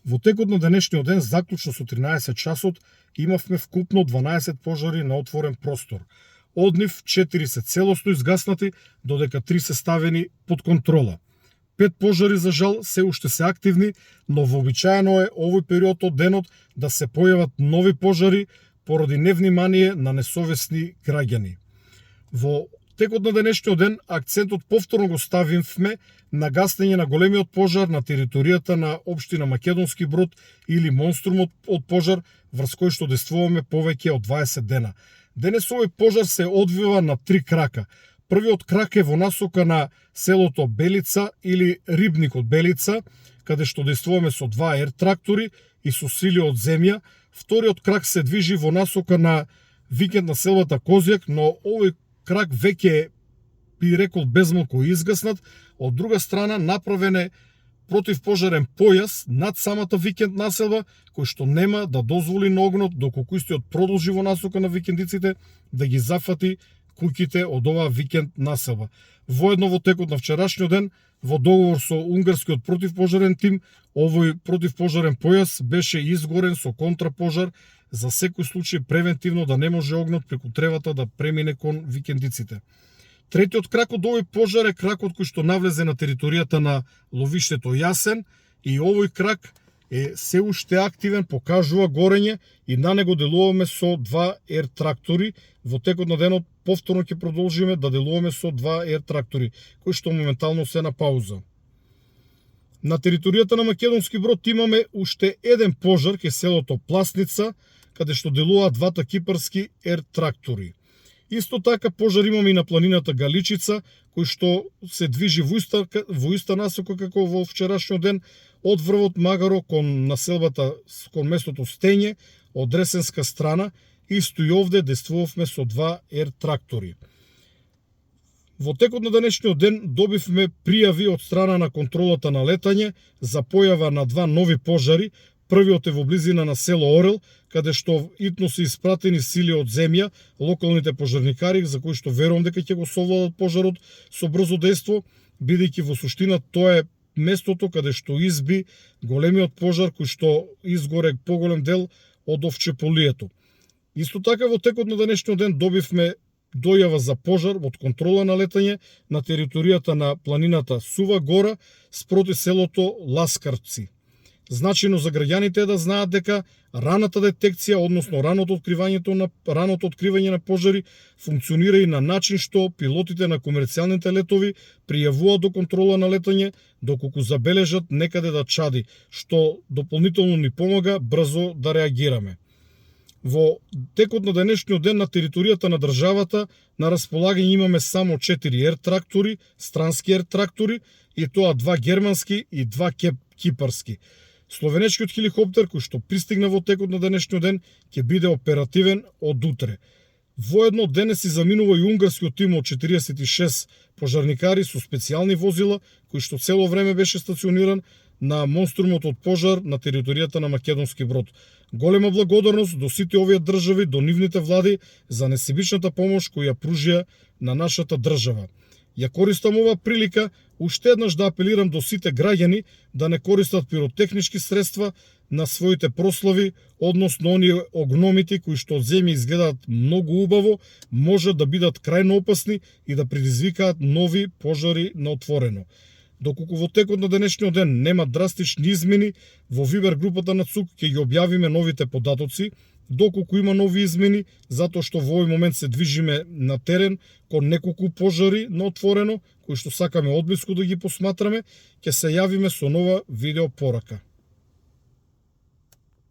Во текот на денешниот ден, заклучно со 13 часот, имавме вкупно 12 пожари на отворен простор. Од нив 4 се целосно изгаснати, додека 3 се ставени под контрола. 5 пожари, за жал, се уште се активни, но вообичаено е овој период од денот да се појават нови пожари поради невнимание на несовесни граѓани. Во текот на денешниот ден акцентот повторно го ставивме на гаснење на големиот пожар на територијата на општина Македонски Брод или монструмот од пожар врз кој што действуваме повеќе од 20 дена. Денес овој пожар се одвива на 3 крака. Првиот крак е во насока на селото Белица или Рибникот Белица, каде што действуваме со 2 ер трактори и со сили од земја. Вториот крак се движи во насока на викенд на селата Козјак, но овој крак веќе би рекол безмалку изгаснат. Од друга страна направен е противпожарен појас над самата викенд населба, кој што нема да дозволи на огнот, доколку истиот продолжи во насока на викендиците, да ги зафати куќите од оваа викенд населба. Воедно во текот на вчерашниот ден, во договор со унгарскиот противпожарен тим, овој противпожарен појас беше изгорен со контрапожар за секој случај превентивно да не може огнот преку тревата да премине кон викендиците. Третиот крак од овој пожар е кракот кој што навлезе на територијата на ловиштето Јасен и овој крак е се уште активен, покажува горење и на него делуваме со 2 ер трактори. Во текот на денот повторно ќе продолжиме да делуваме со 2 ер трактори, кои што моментално се на пауза. На територијата на Македонски Брод имаме уште еден пожар кај селото Пласница, каде што делуваат 2 кипарски ер трактори. Исто така пожар имаме и на планината Галичица, кој што се движи во иста насока како во вчерашниот ден, од врвот Магаро кон населбата, кон местото Стење, од Ресенска страна. Исто и овде действувавме со 2 ер трактори. Во текот на денешниот ден добивме пријави од страна на контролата на летање за појава на 2 нови пожари. Првиот е во близина на село Орел, каде што итно се испратени сили од земја, локалните пожарникари, за кои што верувам дека ќе го совладат пожарот со брзо дејство, бидејќи во суштина тоа е местото каде што изби големиот пожар кој што изгоре поголем дел од овчеполието. Исто така во текот на денешниот ден добивме дојава за пожар од контрола на летање на територијата на планината Сува Гора спроти селото Ласкарци. Значено за граѓаните е да знаат дека раната детекција, односно раното откривање на пожари функционира и на начин што пилотите на комерцијалните летови пријавуваат до контрола на летање доколку забележат некаде да чади, што дополнително ни помага брзо да реагираме. Во текот на денешниот ден на територијата на државата на располагање имаме само 4 ер трактори, странски ер трактори, и тоа 2 германски и 2 кипарски. Словенечкиот хеликоптер кој што пристигна во текот на денешниот ден ќе биде оперативен од утре. Воедно денес и заминува и унгарскиот тим од 46 пожарникари со специјални возила кој што цело време беше стациониран на монструмот од пожар на територијата на Македонски Брод. Голема благодарност до сите овие држави, до нивните влади за несебичната помош која пружија на нашата држава. Ја користам ова прилика уште еднаш да апелирам до сите граѓани да не користат пиротехнички средства на своите прослави, односно оние огномити кои што од земја изгледаат многу убаво, може да бидат крајно опасни и да предизвикаат нови пожари на отворено. Доколку во текот на денешниот ден нема драстични измени, во Вибер групата на ЦУК ќе ги објавиме новите податоци, доколку има нови измени, затоа што во овој момент се движиме на терен кон неколку пожари на отворено, кои што сакаме одблиску да ги посматраме, ќе се јавиме со нова видео порака.